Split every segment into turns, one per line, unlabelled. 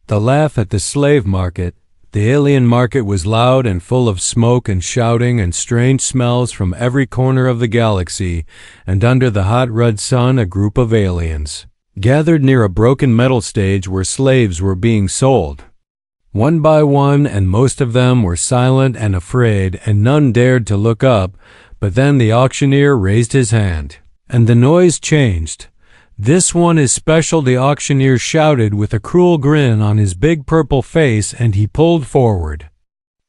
The laugh at the slave market. The alien market was loud and full of smoke and shouting and strange smells from every corner of the galaxy, and under the hot red sun a group of aliens gathered near a broken metal stage where slaves were being sold. One by one, and most of them were silent and afraid, and none dared to look up, but then the auctioneer raised his hand, and the noise changed. "This one is special," the auctioneer shouted with a cruel grin on his big purple face, and he pulled forward.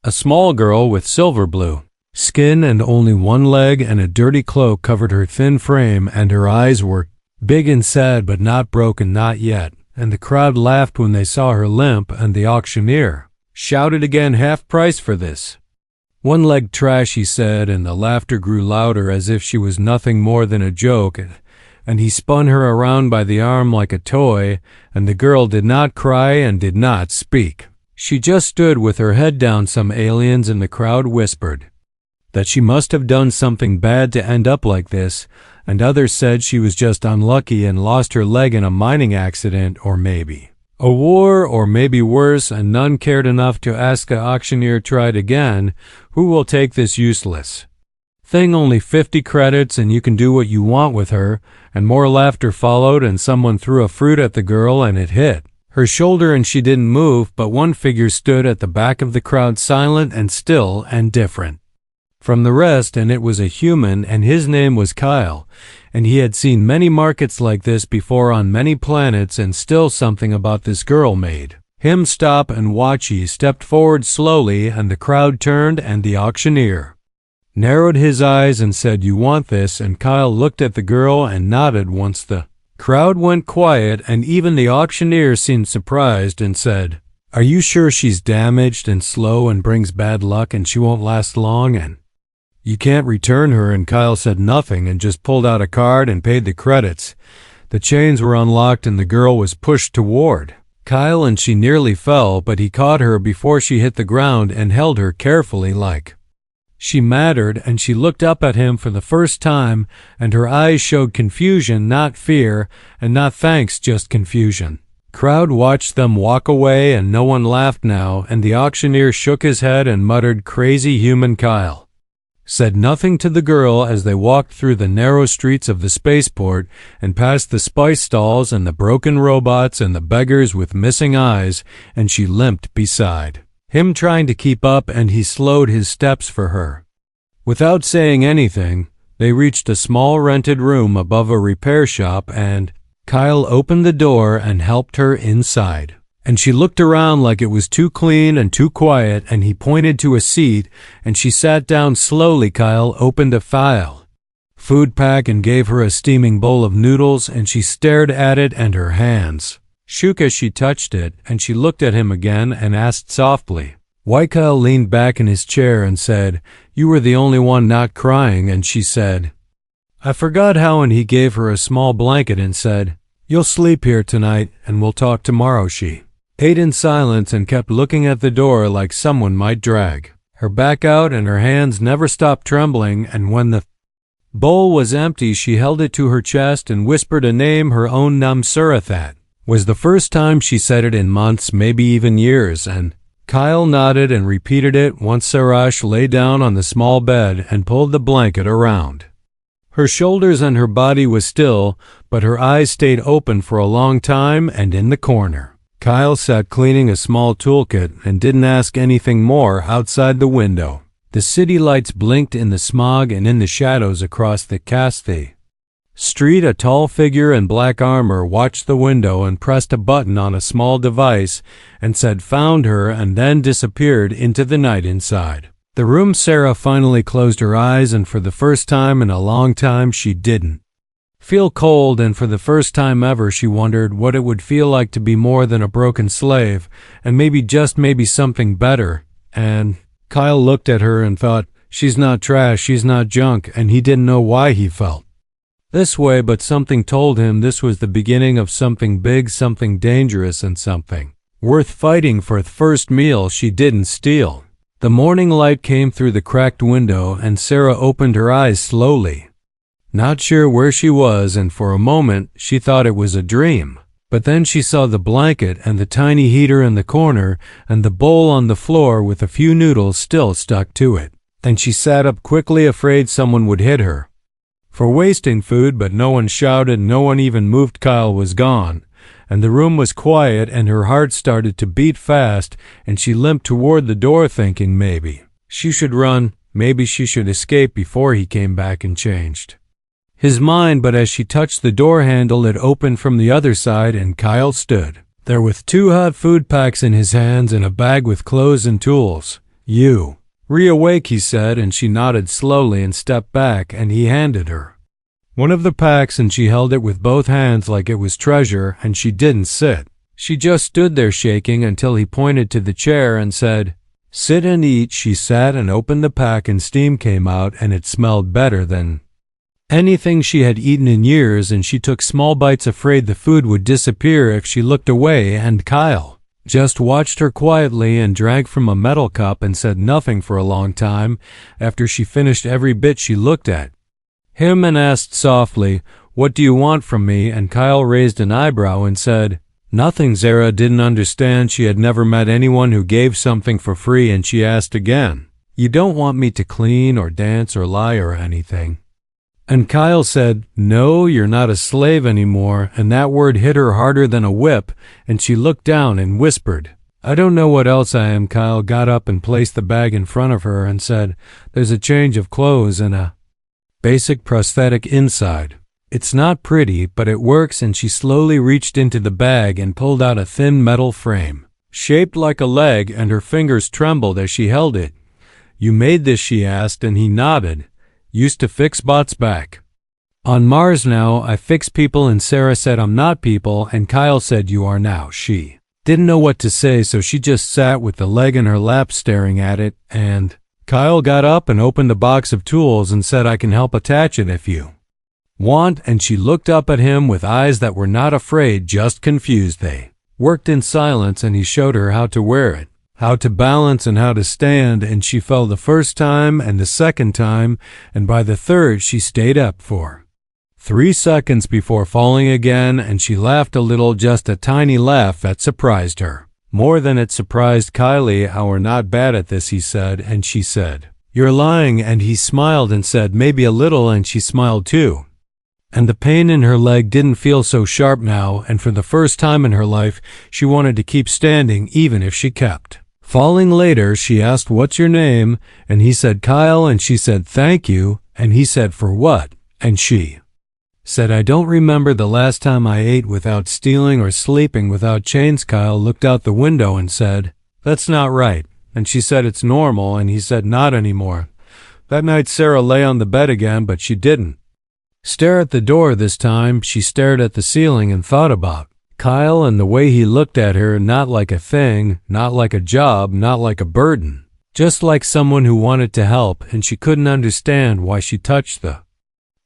A small girl with silver blue skin and only one leg and a dirty cloak covered her thin frame, and her eyes were big and sad but not broken, not yet, and the crowd laughed when they saw her limp, and the auctioneer shouted again, "Half price for this." "One leg trash," he said, and the laughter grew louder as if she was nothing more than a joke, and he spun her around by the arm like a toy, and the girl did not cry and did not speak. She just stood with her head down. Some aliens in the crowd whispered that she must have done something bad to end up like this, and others said she was just unlucky and lost her leg in a mining accident, or maybe a war, or maybe worse, and none cared enough to ask. The auctioneer tried again. "Who will take this useless thing? Only 50 credits and you can do what you want with her." And more laughter followed, and someone threw a fruit at the girl and it hit her shoulder and she didn't move, but one figure stood at the back of the crowd, silent and still and different from the rest, and it was a human, and his name was Kyle, and he had seen many markets like this before on many planets, and still something about this girl made him stop and watch. He stepped forward slowly, and the crowd turned, and the auctioneer narrowed his eyes and said, "You want this?" And Kyle looked at the girl and nodded. Once the crowd went quiet, and even the auctioneer seemed surprised, and said, "Are you sure she's damaged and slow and brings bad luck and she won't last long, and you can't return her?" And Kyle said nothing and just pulled out a card and paid the credits. The chains were unlocked and the girl was pushed toward Kyle, and she nearly fell, but he caught her before she hit the ground and held her carefully like she mattered, and she looked up at him for the first time, and her eyes showed confusion, not fear, and not thanks, just confusion. Crowd watched them walk away, and no one laughed now, and the auctioneer shook his head and muttered, "Crazy human." Kyle said nothing to the girl as they walked through the narrow streets of the spaceport and past the spice stalls and the broken robots and the beggars with missing eyes, and she limped beside him trying to keep up, and he slowed his steps for her. Without saying anything, they reached a small rented room above a repair shop, and Kyle opened the door and helped her inside. And she looked around like it was too clean and too quiet, and he pointed to a seat, and she sat down slowly. Kyle opened a file food pack and gave her a steaming bowl of noodles, and she stared at it, and her hands shook as she touched it, and she looked at him again and asked softly why. Kyle leaned back in his chair and said, "You were the only one not crying." And she said, "I forgot how," and he gave her a small blanket and said, "You'll sleep here tonight, and we'll talk tomorrow." She ate in silence and kept looking at the door like someone might drag her back out, and her hands never stopped trembling, and when the bowl was empty she held it to her chest and whispered a name, her own, Namsura. That was the first time she said it in months, maybe even years, and Kyle nodded and repeated it. Once Sarash lay down on the small bed and pulled the blanket around her shoulders, and her body was still, but her eyes stayed open for a long time, and in the corner Kyle sat cleaning a small toolkit and didn't ask anything more. Outside the window, the city lights blinked in the smog, and in the shadows across the Cathay street a tall figure in black armor watched the window and pressed a button on a small device and said, "Found her," and then disappeared into the night inside the room. Sarah finally closed her eyes, and for the first time in a long time she didn't feel cold, and for the first time ever she wondered what it would feel like to be more than a broken slave, and maybe, just maybe, something better. And Kyle looked at her and thought, she's not trash, she's not junk, and he didn't know why he felt this way, but something told him this was the beginning of something big, something dangerous, and something worth fighting for. The first meal she didn't steal. The morning light came through the cracked window, and Sarah opened her eyes slowly, not sure where she was, and for a moment she thought it was a dream. But then she saw the blanket and the tiny heater in the corner and the bowl on the floor with a few noodles still stuck to it. And she sat up quickly, afraid someone would hit her for wasting food, but no one shouted, no one even moved. Kyle was gone, and the room was quiet, and her heart started to beat fast, and she limped toward the door thinking maybe she should run, maybe she should escape before he came back and changed his mind. But as she touched the door handle, it opened from the other side, and Kyle stood there with 2 hot food packs in his hands and a bag with clothes and tools. "You reawake," he said, and she nodded slowly and stepped back, and he handed her one of the packs, and she held it with both hands like it was treasure, and she didn't sit. She just stood there shaking until he pointed to the chair and said, "Sit and eat." She sat and opened the pack, and steam came out, and it smelled better than anything she had eaten in years, and she took small bites, afraid the food would disappear if she looked away, and Kyle just watched her quietly and drank from a metal cup and said nothing for a long time. After she finished every bit, she looked at him and asked softly, "What do you want from me?" And Kyle raised an eyebrow and said, "Nothing." Sarah didn't understand. She had never met anyone who gave something for free, and she asked again, "You don't want me to clean or dance or lie or anything?" And Kyle said, "No, you're not a slave anymore," and that word hit her harder than a whip, and she looked down and whispered, "I don't know what else I am." Kyle got up and placed the bag in front of her and said, "There's a change of clothes and a basic prosthetic inside. It's not pretty, but it works." And she slowly reached into the bag and pulled out a thin metal frame, shaped like a leg, and her fingers trembled as she held it. "You made this?" she asked, and he nodded. "Used to fix bots back on Mars. Now I fix people." And Sarah said, "I'm not people." And Kyle said, "You are now." She didn't know what to say, so she just sat with the leg in her lap staring at it, and Kyle got up and opened a box of tools and said, "I can help attach it if you want." And she looked up at him with eyes that were not afraid, just confused. They worked in silence, and he showed her how to wear it, how to balance, and how to stand, and she fell the first time and the second time, and by the third she stayed up for 3 seconds before falling again, and she laughed a little, just a tiny laugh that surprised her more than it surprised Kylie. "How we're not bad at this," he said, and she said, "You're lying." And he smiled and said, "Maybe a little," and she smiled too. And the pain in her leg didn't feel so sharp now, and for the first time in her life she wanted to keep standing even if she kept falling later. She asked, "What's your name?" And he said, "Kyle." And she said, "Thank you." And he said, "For what?" And she said, "I don't remember the last time I ate without stealing or sleeping without chains." Kyle looked out the window and said, "That's not right." And she said, "It's normal." And he said, "Not anymore." That night Sarah lay on the bed again, but she didn't stare at the door this time. She stared at the ceiling and thought about Kyle and the way he looked at her, not like a thing, not like a job, not like a burden, just like someone who wanted to help, and she couldn't understand why. She touched the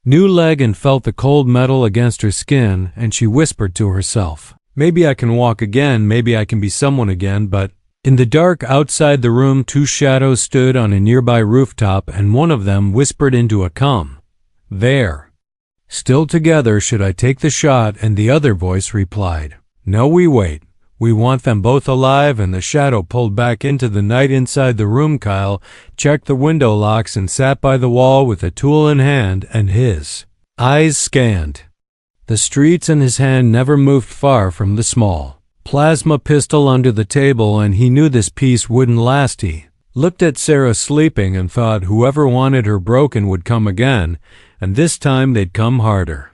new leg and felt the cold metal against her skin, and she whispered to herself, "Maybe I can walk again, maybe I can be someone again." But in the dark outside the room, 2 shadows stood on a nearby rooftop, and one of them whispered into a "Come there. Still together, should I take the shot?" And the other voice replied, "No, we wait. We want them both alive." And the shadow pulled back into the night inside the room. Kyle checked the window locks and sat by the wall with a tool in hand, and his eyes scanned the streets, and his hand never moved far from the small plasma pistol under the table, and he knew this peace wouldn't last. He looked at Sarah sleeping and thought whoever wanted her broken would come again, and this time they'd come harder.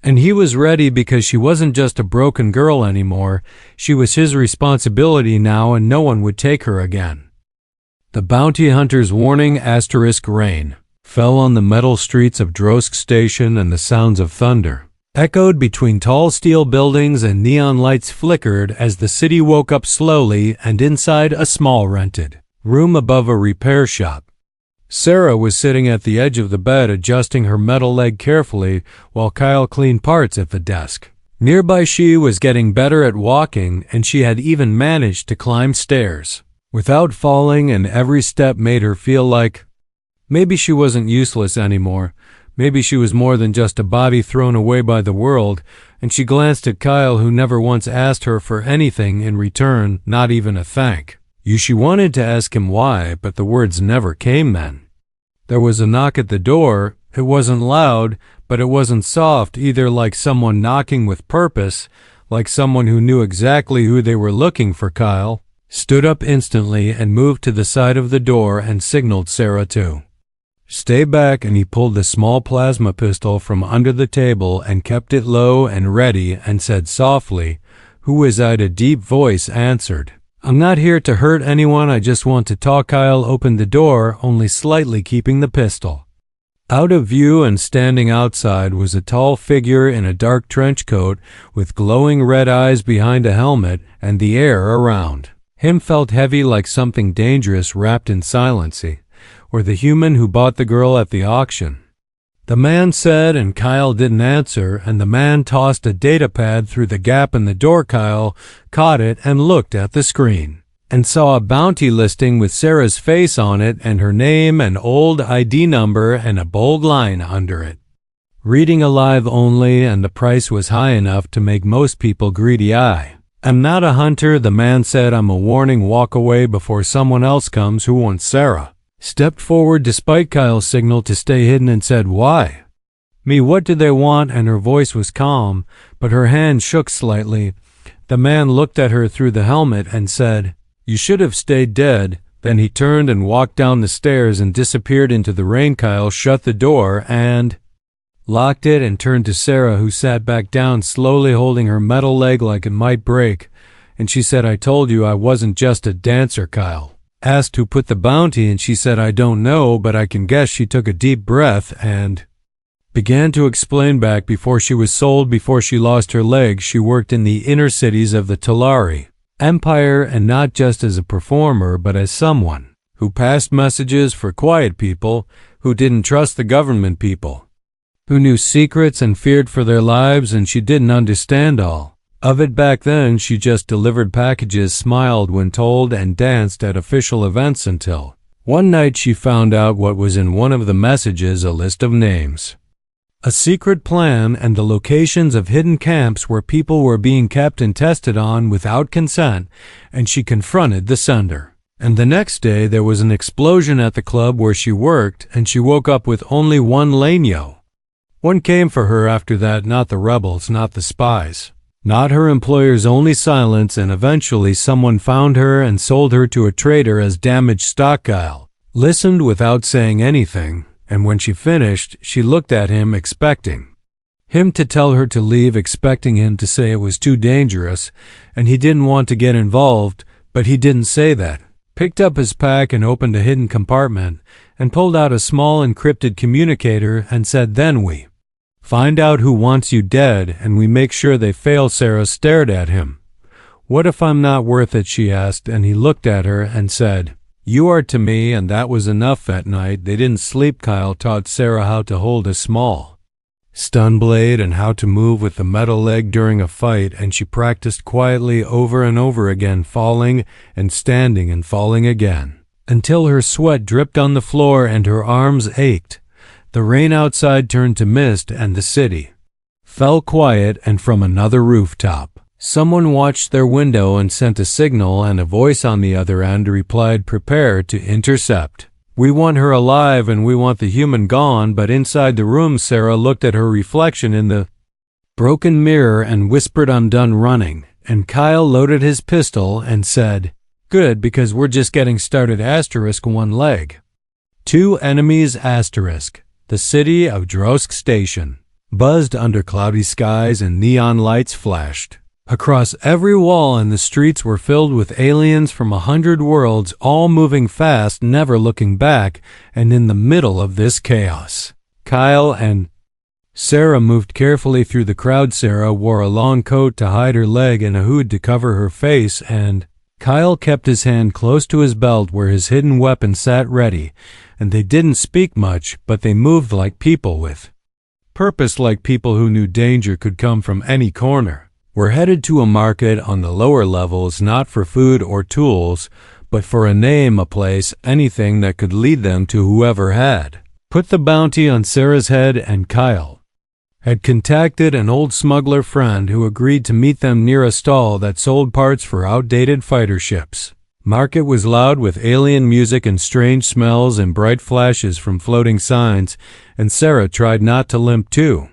And he was ready, because she wasn't just a broken girl anymore. She was his responsibility now, and no one would take her again. The bounty hunter's warning * rain fell on the metal streets of Drosk Station, and the sounds of thunder echoed between tall steel buildings, and neon lights flickered as the city woke up slowly. And inside a small rented room above a repair shop, Sarah was sitting at the edge of the bed, adjusting her metal leg carefully while Kyle cleaned parts at the desk. Nearby, she was getting better at walking, and she had even managed to climb stairs without falling, and every step made her feel like maybe she wasn't useless anymore. Maybe she was more than just a body thrown away by the world, and she glanced at Kyle, who never once asked her for anything in return, not even a thank you. She wanted to ask him why, but the words never came then. There was a knock at the door. It wasn't loud, but it wasn't soft either, like someone knocking with purpose, like someone who knew exactly who they were looking for. Kyle stood up instantly and moved to the side of the door and signaled Sarah to stay back, and he pulled the small plasma pistol from under the table and kept it low and ready and said softly, "Who is I?" A deep voice answered, "I'm not here to hurt anyone, I just want to talk." Kyle opened the door, only slightly keeping the pistol out of view, and standing outside was a tall figure in a dark trench coat with glowing red eyes behind a helmet, and the air around him felt heavy, like something dangerous wrapped in silency, or the human who bought the girl at the auction. The man said, and Kyle didn't answer, and the man tossed a data pad through the gap in the door. Kyle caught it and looked at the screen and saw a bounty listing with Sarah's face on it and her name and old ID number and a bold line under it, reading "alive only," and the price was high enough to make most people greedy. "I am not a hunter," the man said. "I'm a warning. Walk away before someone else comes who wants Sarah." Stepped forward despite Kyle's signal to stay hidden and said, "Why me? What do they want?" And her voice was calm, but her hand shook slightly. The man looked at her through the helmet and said, "You should have stayed dead." Then he turned and walked down the stairs and disappeared into the rain. Kyle shut the door and locked it and turned to Sarah, who sat back down slowly, holding her metal leg like it might break. And she said, "I told you I wasn't just a dancer." Kyle asked who put the bounty, and she said, "I don't know, but I can guess." She took a deep breath and began to explain. Back before she was sold, before she lost her leg, she worked in the inner cities of the Talari Empire, and not just as a performer, but as someone who passed messages for quiet people who didn't trust the government, people who knew secrets and feared for their lives, and she didn't understand all of it back then. She just delivered packages, smiled when told, and danced at official events until one night she found out what was in one of the messages: a list of names, a secret plan, and the locations of hidden camps where people were being kept and tested on without consent, and she confronted the sender. And the next day there was an explosion at the club where she worked, and she woke up with only one Lanyo. One came for her after that, not the rebels, not the spies, not her employers, only silence, and eventually someone found her and sold her to a trader as damaged stock. Kyle listened without saying anything, and when she finished, she looked at him, expecting him to tell her to leave, expecting him to say it was too dangerous, and he didn't want to get involved, but he didn't say that. Picked up his pack and opened a hidden compartment, and pulled out a small encrypted communicator and said, "Then we find out who wants you dead, and we make sure they fail." Sarah stared at him. "What if I'm not worth it?" she asked, and he looked at her and said, "You are to me," and that was enough. That night they didn't sleep. Kyle taught Sarah how to hold a small stun blade and how to move with the metal leg during a fight, and she practiced quietly over and over again, falling and standing and falling again, until her sweat dripped on the floor and her arms ached. The rain outside turned to mist, and the city fell quiet, and from another rooftop someone watched their window and sent a signal, and a voice on the other end replied, "Prepare to intercept. We want her alive, and we want the human gone." But inside the room, Sarah looked at her reflection in the broken mirror and whispered, "I'm done running." And Kyle loaded his pistol and said, "Good, because we're just getting started." *1 leg. 2 enemies. The city of Drosk Station buzzed under cloudy skies, and neon lights flashed across every wall, and the streets were filled with aliens from 100 worlds, all moving fast, never looking back. And in the middle of this chaos, Kyle and Sarah moved carefully through the crowd. Sarah wore a long coat to hide her leg and a hood to cover her face, and Kyle kept his hand close to his belt where his hidden weapon sat ready. And they didn't speak much, but they moved like people with purpose, like people who knew danger could come from any corner. "We're headed to a market on the lower levels, not for food or tools, but for a name, a place, anything that could lead them to whoever had put the bounty on Sarah's head, and Kyle had contacted an old smuggler friend who agreed to meet them near a stall that sold parts for outdated fighter ships. Market was loud with alien music and strange smells and bright flashes from floating signs, and Sarah tried not to limp too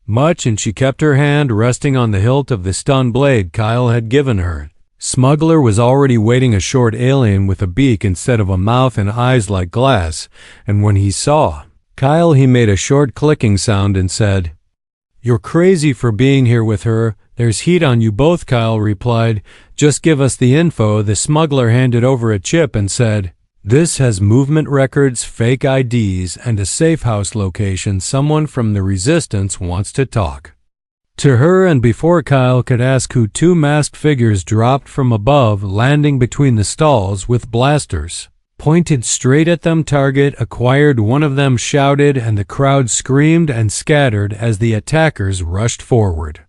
much, and she kept her hand resting on the hilt of the stun blade Kyle had given her. Smuggler was already waiting a short alien with a beak instead of a mouth and eyes like glass, and when he saw Kyle, he made a short clicking sound and said, "You're crazy for being here with her. There's heat on you both," Kyle replied. "Just give us the info." The smuggler handed over a chip and said, "This has movement records, fake IDs, and a safe house location. Someone from the Resistance wants to talk to her." And before Kyle could ask who, two masked figures dropped from above, landing between the stalls with blasters pointed straight at them. "Target acquired," one of them shouted, and the crowd screamed and scattered as the attackers rushed forward.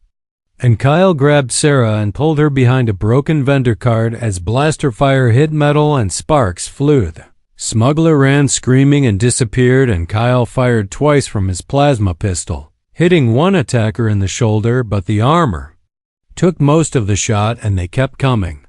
And Kyle grabbed Sarah and pulled her behind a broken vendor cart as blaster fire hit metal and sparks flew. The smuggler ran screaming and disappeared, and Kyle fired twice from his plasma pistol, hitting one attacker in the shoulder, but the armor took most of the shot and they kept coming.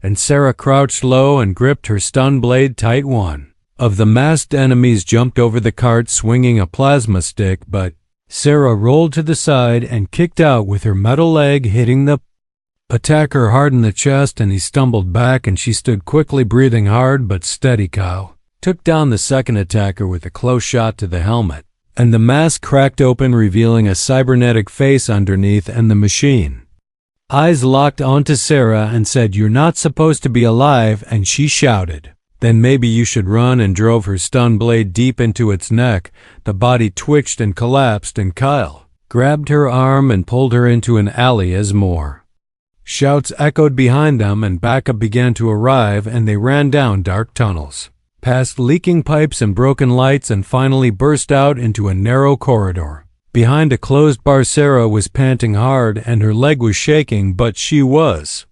And Sarah crouched low and gripped her stun blade tight. One of the masked enemies jumped over the cart swinging a plasma stick, but Sarah rolled to the side and kicked out with her metal leg, hitting the attacker hard in the chest, and he stumbled back, and she stood quickly, breathing hard but steady. Kyle took down the second attacker with a close shot to the helmet, and the mask cracked open, revealing a cybernetic face underneath, and the machine eyes locked onto Sarah and said, "You're not supposed to be alive," and she shouted, "Then maybe you should run," and drove her stun blade deep into its neck. The body twitched and collapsed, and Kyle grabbed her arm and pulled her into an alley as more shouts echoed behind them, and backup began to arrive, and they ran down dark tunnels, past leaking pipes and broken lights, and finally burst out into a narrow corridor. Behind a closed bar, Sarah was panting hard, and her leg was shaking, but she was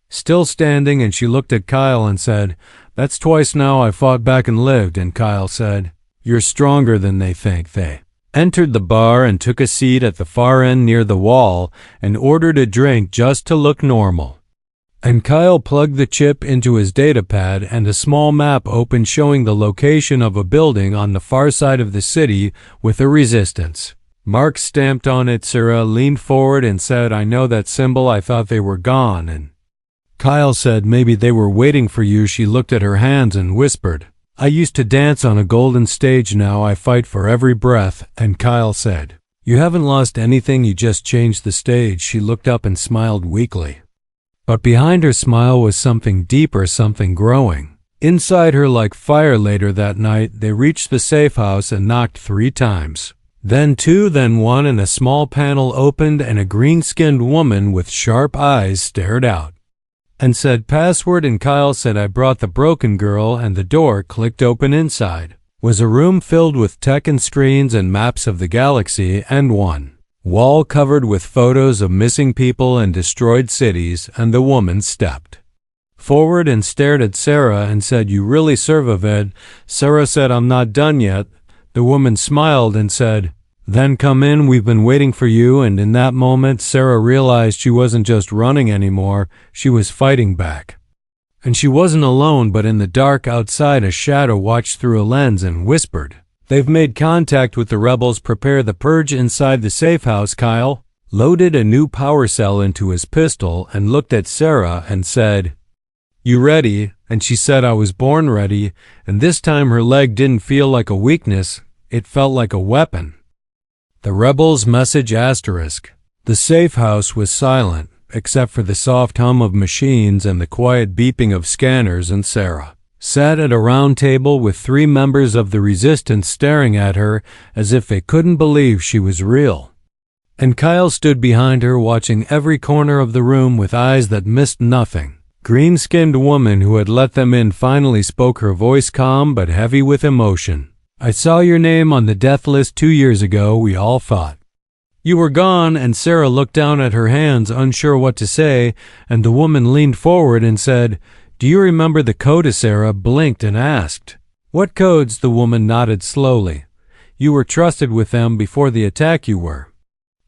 still standing, and she looked at Kyle and said, "That's twice now I fought back and lived." And Kyle said, "You're stronger than they think." They entered the bar and took a seat at the far end near the wall and ordered a drink just to look normal. And Kyle plugged the chip into his datapad, and a small map opened showing the location of a building on the far side of the city with a Resistance mark stamped on it. Sarah leaned forward and said, "I know that symbol. I thought they were gone." And Kyle said, "Maybe they were waiting for you." She looked at her hands and whispered, "I used to dance on a golden stage. Now I fight for every breath." And Kyle said, "You haven't lost anything. You just changed the stage." She looked up and smiled weakly, but behind her smile was something deeper, something growing inside her like fire. Later that night, they reached the safe house and knocked 3 times. Then 2, then 1, and a small panel opened, and a green-skinned woman with sharp eyes stared out and said, "Password." And Kyle said, "I brought the broken girl," and the door clicked open. Inside was a room filled with tech and screens and maps of the galaxy, and one wall covered with photos of missing people and destroyed cities. And the woman stepped forward and stared at Sarah and said, "You really serve of it." Sarah said, "I'm not done yet." The woman smiled and said, "Then come in, we've been waiting for you." And in that moment, Sarah realized she wasn't just running anymore, she was fighting back. And she wasn't alone, but in the dark outside, a shadow watched through a lens and whispered, "They've made contact with the rebels. Prepare the purge." Inside the safe house, Kyle loaded a new power cell into his pistol and looked at Sarah and said, "You ready?" And she said, "I was born ready." And this time her leg didn't feel like a weakness, it felt like a weapon. The rebels' message asterisk. The safe house was silent, except for the soft hum of machines and the quiet beeping of scanners, and Sarah sat at a round table with 3 members of the Resistance staring at her as if they couldn't believe she was real. And Kyle stood behind her, watching every corner of the room with eyes that missed nothing. Green-skinned woman who had let them in finally spoke, her voice calm but heavy with emotion. "I saw your name on the death list 2 years ago. We all thought you were gone." And Sarah looked down at her hands, unsure what to say, and the woman leaned forward and said, "Do you remember the code?" Sarah blinked and asked, "What codes?" The woman nodded slowly. You were trusted with them before the attack you were.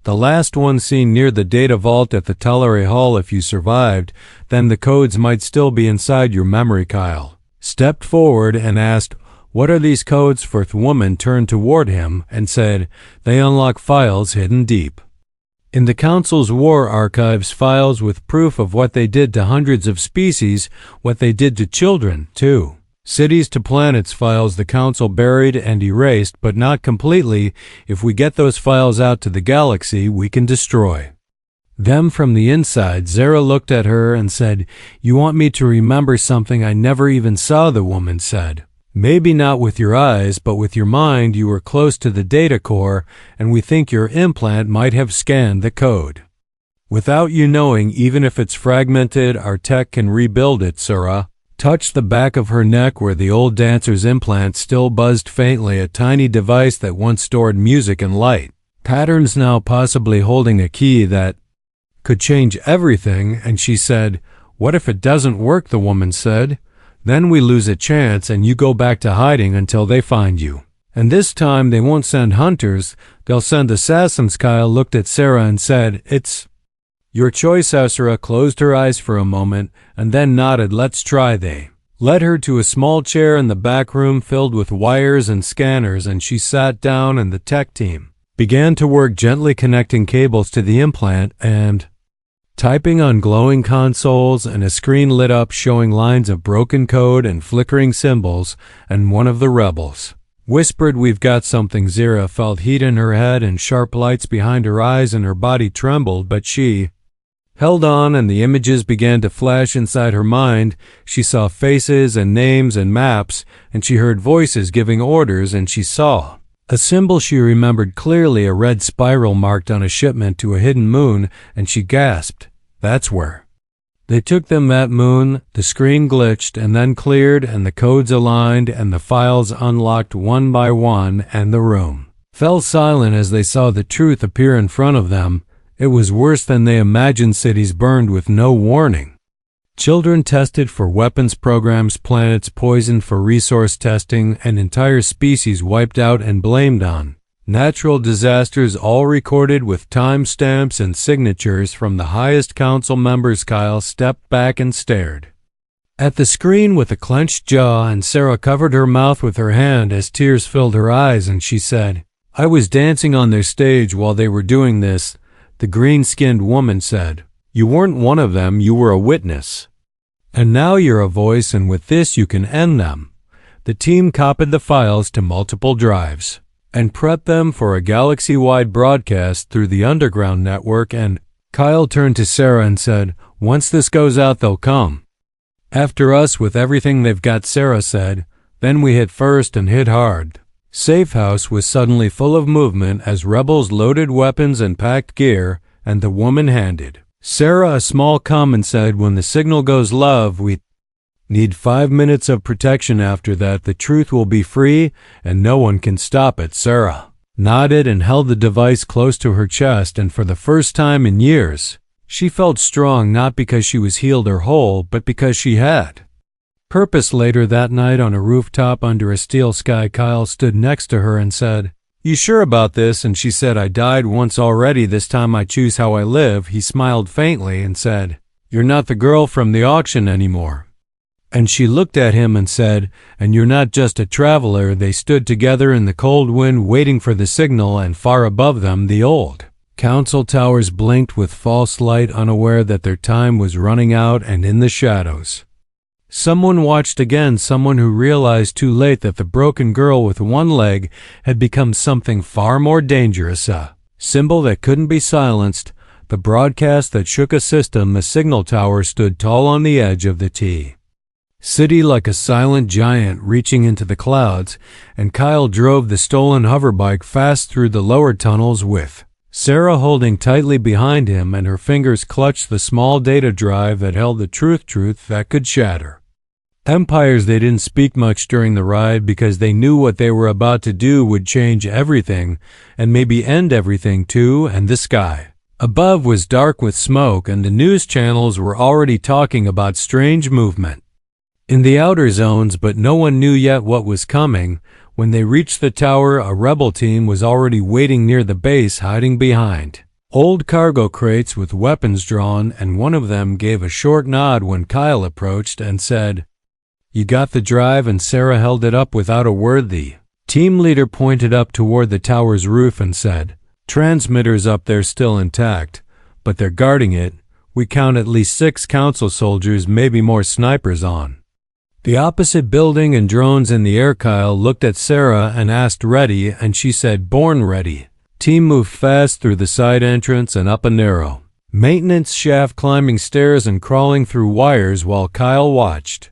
The last one seen near the data vault at the Tulare Hall. If you survived, then the codes might still be inside your memory. Kyle stepped forward and asked, "What are these codes for?" The woman turned toward him and said, "They unlock files hidden deep in the Council's war archives, files with proof of what they did to hundreds of species, what they did to children, too. Cities to planets, files the Council buried and erased, but not completely. If we get those files out to the galaxy, we can destroy them from the inside." Zara looked at her and said, "You want me to remember something I never even saw," the woman said. "Maybe not with your eyes, but with your mind. You were close to the data core, and we think your implant might have scanned the code. Without you knowing, even if it's fragmented, our tech can rebuild it." Zara touched the back of her neck where the old dancer's implant still buzzed faintly, a tiny device that once stored music and light patterns, now possibly holding a key that could change everything. And she said, "What if it doesn't work?" the woman said. "Then we lose a chance and you go back to hiding until they find you. And this time they won't send hunters, they'll send assassins." Kyle looked at Sarah and said, "It's your choice." Sarah closed her eyes for a moment and then nodded. "Let's try." They led her to a small chair in the back room filled with wires and scanners, and she sat down and the tech team began to work, gently connecting cables to the implant and typing on glowing consoles, and a screen lit up showing lines of broken code and flickering symbols, and one of the rebels whispered, "We've got something." Zara felt heat in her head and sharp lights behind her eyes, and her body trembled, but she held on, and the images began to flash inside her mind. She saw faces and names and maps, and she heard voices giving orders, and she saw a symbol she remembered clearly, a red spiral marked on a shipment to a hidden moon, and she gasped. That's where they took them, that moon. The screen glitched and then cleared, and the codes aligned, and the files unlocked one by one, and the room fell silent as they saw the truth appear in front of them. It was worse than they imagined. Cities burned with no warning. Children tested for weapons programs, planets poisoned for resource testing, and entire species wiped out and blamed on natural disasters, all recorded with timestamps and signatures from the highest council members. Kyle stepped back and stared at the screen with a clenched jaw, and Sarah covered her mouth with her hand as tears filled her eyes, and she said, "I was dancing on their stage while they were doing this," the green-skinned woman said. "You weren't one of them, you were a witness. And now you're a voice, and with this you can end them." The team copied the files to multiple drives and prepped them for a galaxy-wide broadcast through the underground network, and Kyle turned to Sarah and said, "Once this goes out, they'll come after us with everything they've got." Sarah said, "Then we hit first and hit hard." Safe House was suddenly full of movement as rebels loaded weapons and packed gear, and the woman handed Sarah a small comm and said, "When the signal goes love, we need 5 minutes of protection. After that, the truth will be free and no one can stop it." Sarah nodded and held the device close to her chest, and for the first time in years, she felt strong, not because she was healed or whole, but because she had purpose. Later that night on a rooftop under a steel sky, Kyle stood next to her and said, "You sure about this?" And she said, "I died once already. This time I choose how I live." He smiled faintly and said, "You're not the girl from the auction anymore." And she looked at him and said, "And you're not just a traveler." They stood together in the cold wind waiting for the signal, and far above them the old council towers blinked with false light, unaware that their time was running out. And in the shadows, someone watched again, someone who realized too late that the broken girl with one leg had become something far more dangerous, a symbol that couldn't be silenced, the broadcast that shook a system. The signal tower stood tall on the edge of the city like a silent giant reaching into the clouds, and Kyle drove the stolen hoverbike fast through the lower tunnels with Sarah holding tightly behind him, and her fingers clutched the small data drive that held the truth that could shatter empires. They didn't speak much during the ride because they knew what they were about to do would change everything, and maybe end everything too. And the sky above was dark with smoke, and the news channels were already talking about strange movement in the outer zones, but no one knew yet what was coming. When they reached the tower, a rebel team was already waiting near the base, hiding behind old cargo crates with weapons drawn, and one of them gave a short nod when Kyle approached and said, "You got the drive?" And Sarah held it up without a word. The team leader pointed up toward the tower's roof and said, "Transmitters up there still intact, but they're guarding it. We count at least 6 council soldiers, maybe more snipers on the opposite building and drones in the air." Kyle looked at Sarah and asked, "Ready?" And she said, "Born ready." Team moved fast through the side entrance and up a narrow maintenance shaft, climbing stairs and crawling through wires while Kyle watched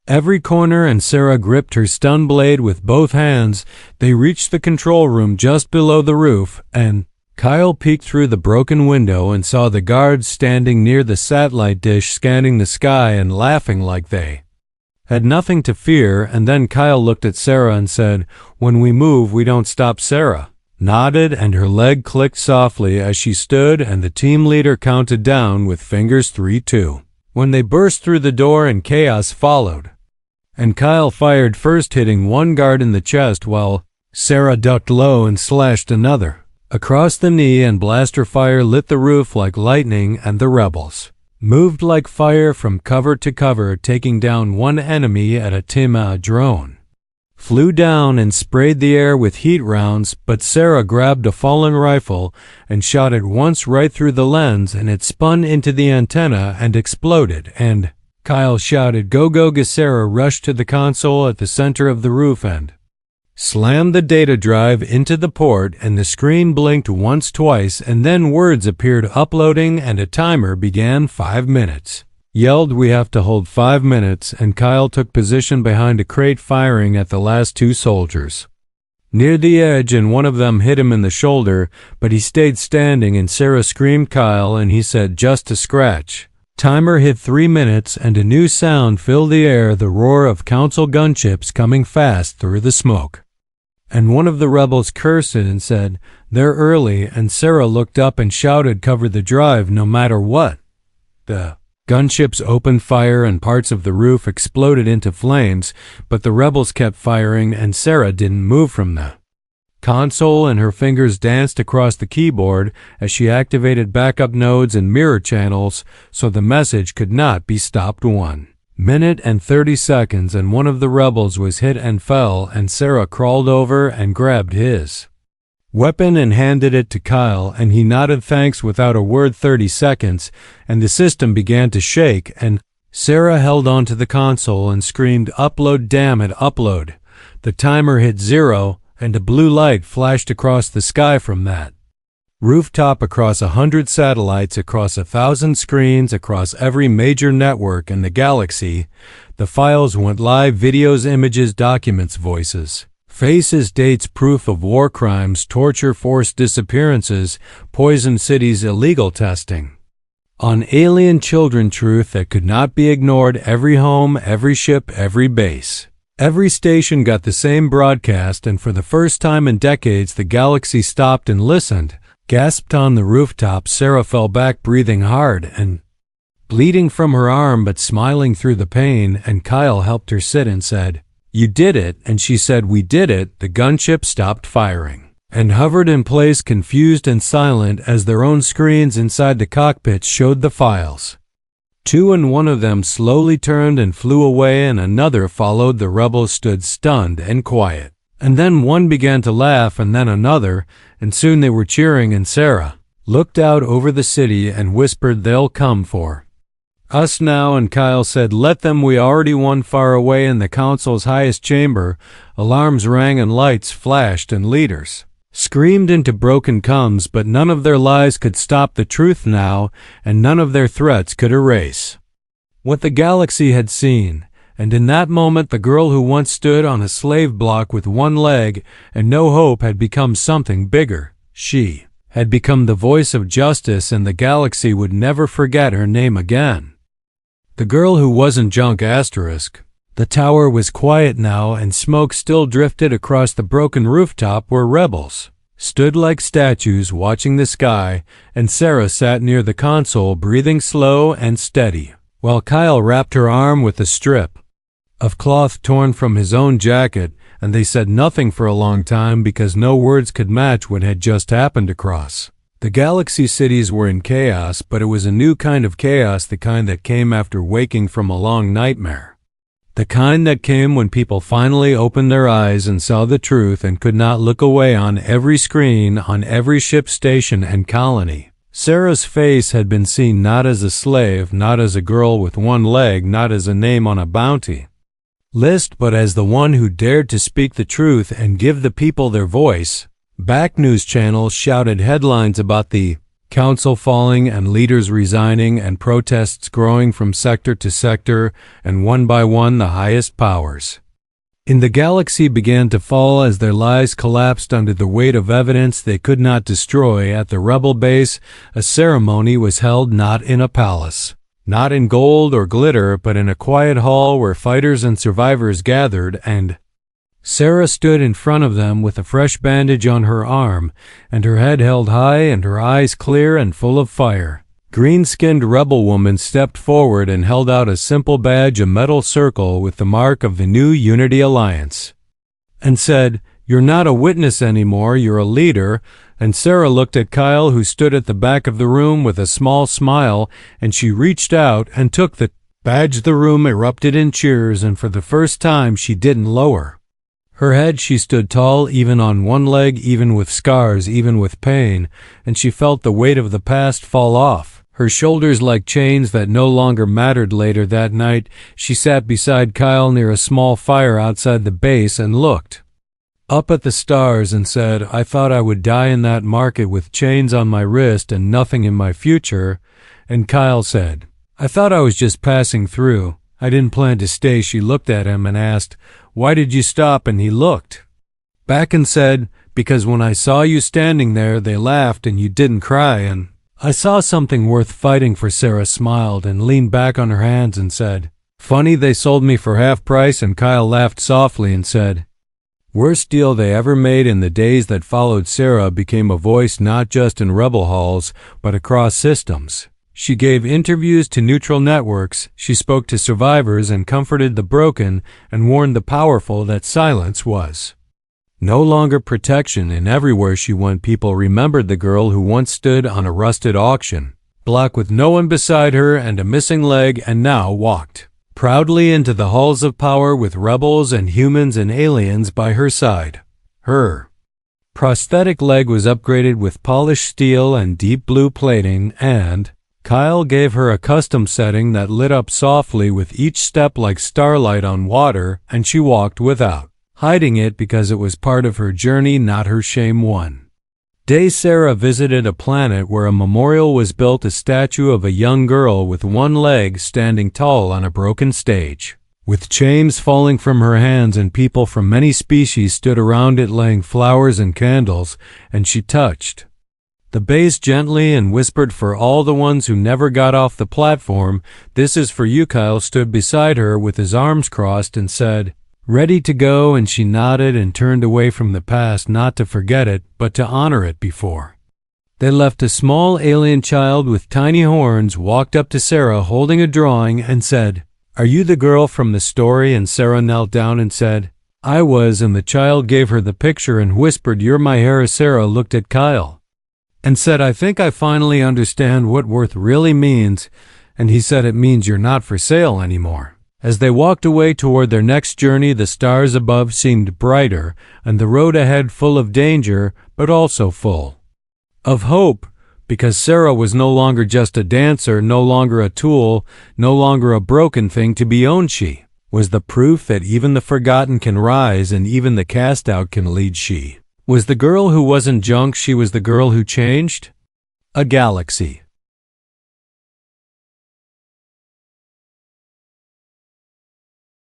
every corner and Sarah gripped her stun blade with both hands. They reached the control room just below the roof, and Kyle peeked through the broken window and saw the guards standing near the satellite dish, scanning the sky and laughing like they had nothing to fear. And then Kyle looked at Sarah and said, "When we move, we don't stop." Sarah nodded and her leg clicked softly as she stood, and the team leader counted down with fingers 3, 2. When they burst through the door and chaos followed, and Kyle fired first, hitting one guard in the chest while Sarah ducked low and slashed another across the knee, and blaster fire lit the roof like lightning, and the rebels moved like fire from cover to cover, taking down one enemy at a time. A drone flew down and sprayed the air with heat rounds, but Sarah grabbed a fallen rifle and shot it once right through the lens, and it spun into the antenna and exploded. And Kyle shouted, "Go, go, go!" Sarah rushed to the console at the center of the roof and slammed the data drive into the port, and the screen blinked once, twice, and then words appeared, "Uploading," and a timer began. 5 minutes. Yelled, "We have to hold 5 minutes," and Kyle took position behind a crate, firing at the last 2 soldiers near the edge, and one of them hit him in the shoulder, but he stayed standing, and Sarah screamed, "Kyle," and he said, "Just a scratch." Timer hit 3 minutes, and a new sound filled the air, the roar of council gunships coming fast through the smoke. And one of the rebels cursed and said, "They're early," and Sarah looked up and shouted, "Cover the drive no matter what." The gunships opened fire and parts of the roof exploded into flames, but the rebels kept firing, and Sarah didn't move from the console, and her fingers danced across the keyboard as she activated backup nodes and mirror channels so the message could not be stopped. 1 minute and 30 seconds, and one of the rebels was hit and fell, and Sarah crawled over and grabbed his weapon and handed it to Kyle, and he nodded thanks without a word. 30 seconds, and the system began to shake, and Sarah held onto the console and screamed, "Upload, damn it, upload." The timer hit 0, and a blue light flashed across the sky from that rooftop, across 100 satellites, across 1,000 screens, across every major network in the galaxy. The files went live: videos, images, documents, voices, faces, dates, proof of war crimes, torture, forced disappearances, poisoned cities, illegal testing on alien children, truth that could not be ignored. Every home, every ship, every base, every station got the same broadcast, and for the first time in decades the galaxy stopped and listened. Gasped on the rooftop, Sarah fell back, breathing hard and bleeding from her arm, but smiling through the pain, and Kyle helped her sit and said, "You did it," and she said, "We did it." The gunship stopped firing and hovered in place, confused and silent, as their own screens inside the cockpit showed the files. 2, and one of them slowly turned and flew away, and another followed. The rebels stood stunned and quiet, and then one began to laugh, and then another, and soon they were cheering, and Sarah looked out over the city and whispered, "They'll come for us now." And Kyle said, "Let them, we already won." Far away in the council's highest chamber, alarms rang and lights flashed, and leaders screamed into broken comms, but none of their lies could stop the truth now, and none of their threats could erase what the galaxy had seen. And in that moment, the girl who once stood on a slave block with one leg and no hope had become something bigger. She had become the voice of justice, and the galaxy would never forget her name again. The girl who wasn't junk. The tower was quiet now, and smoke still drifted across the broken rooftop where rebels stood like statues watching the sky, and Sarah sat near the console, breathing slow and steady, while Kyle wrapped her arm with a strip of cloth torn from his own jacket, and they said nothing for a long time because no words could match what had just happened across. The galaxy cities were in chaos, but it was a new kind of chaos, the kind that came after waking from a long nightmare. The kind that came when people finally opened their eyes and saw the truth and could not look away on every screen, on every ship station and colony. Sarah's face had been seen not as a slave, not as a girl with one leg, not as a name on a bounty list, but as the one who dared to speak the truth and give the people their voice. Back news channels shouted headlines about the council falling and leaders resigning and protests growing from sector to sector, and one by one the highest powers in the galaxy began to fall as their lies collapsed under the weight of evidence they could not destroy. At the rebel base, a ceremony was held, not in a palace, not in gold or glitter, but in a quiet hall where fighters and survivors gathered, and Sarah stood in front of them with a fresh bandage on her arm, and her head held high and her eyes clear and full of fire. Green-skinned rebel woman stepped forward and held out a simple badge, a metal circle with the mark of the new Unity Alliance, and said, "You're not a witness anymore, you're a leader." And Sarah looked at Kyle, who stood at the back of the room with a small smile, and she reached out and took the badge. The room erupted in cheers, and for the first time she didn't lower her head. She stood tall, even on one leg, even with scars, even with pain, and she felt the weight of the past fall off her shoulders like chains that no longer mattered. Later that night, she sat beside Kyle near a small fire outside the base and looked up at the stars and said, "I thought I would die in that market with chains on my wrist and nothing in my future." And Kyle said, "I thought I was just passing through. I didn't plan to stay." She looked at him and asked, "Why did you stop?" And he looked back and said, "Because when I saw you standing there, they laughed and you didn't cry, and I saw something worth fighting for." Sarah smiled and leaned back on her hands and said, "Funny, they sold me for half price." And Kyle laughed softly and said, "Worst deal they ever made." In the days that followed, Sarah became a voice not just in rebel halls, but across systems. She gave interviews to neutral networks, she spoke to survivors and comforted the broken, and warned the powerful that silence was no longer protection. And everywhere she went, people remembered the girl who once stood on a rusted auction block with no one beside her and a missing leg, and now walked proudly into the halls of power with rebels and humans and aliens by her side. Her prosthetic leg was upgraded with polished steel and deep blue plating, and Kyle gave her a custom setting that lit up softly with each step like starlight on water, and she walked without hiding it because it was part of her journey, not her shame. One day, Sarah visited a planet where a memorial was built, a statue of a young girl with one leg standing tall on a broken stage, with chains falling from her hands, and people from many species stood around it laying flowers and candles, and she touched the base gently and whispered, "For all the ones who never got off the platform, this is for you." Kyle stood beside her with his arms crossed and said, "Ready to go?" And she nodded and turned away from the past, not to forget it, but to honor it. Before they left, a small alien child with tiny horns walked up to Sarah holding a drawing and said, "Are you the girl from the story?" And Sarah knelt down and said, "I was." And the child gave her the picture and whispered, "You're my hero." Sarah looked at Kyle and said, "I think I finally understand what worth really means." And he said, "It means you're not for sale anymore." As they walked away toward their next journey, the stars above seemed brighter, and the road ahead full of danger, but also full of hope, because Sarah was no longer just a dancer, no longer a tool, no longer a broken thing to be owned. She was the proof that even the forgotten can rise and even the cast out can lead. She was the girl who wasn't junk, she was the girl who changed a galaxy.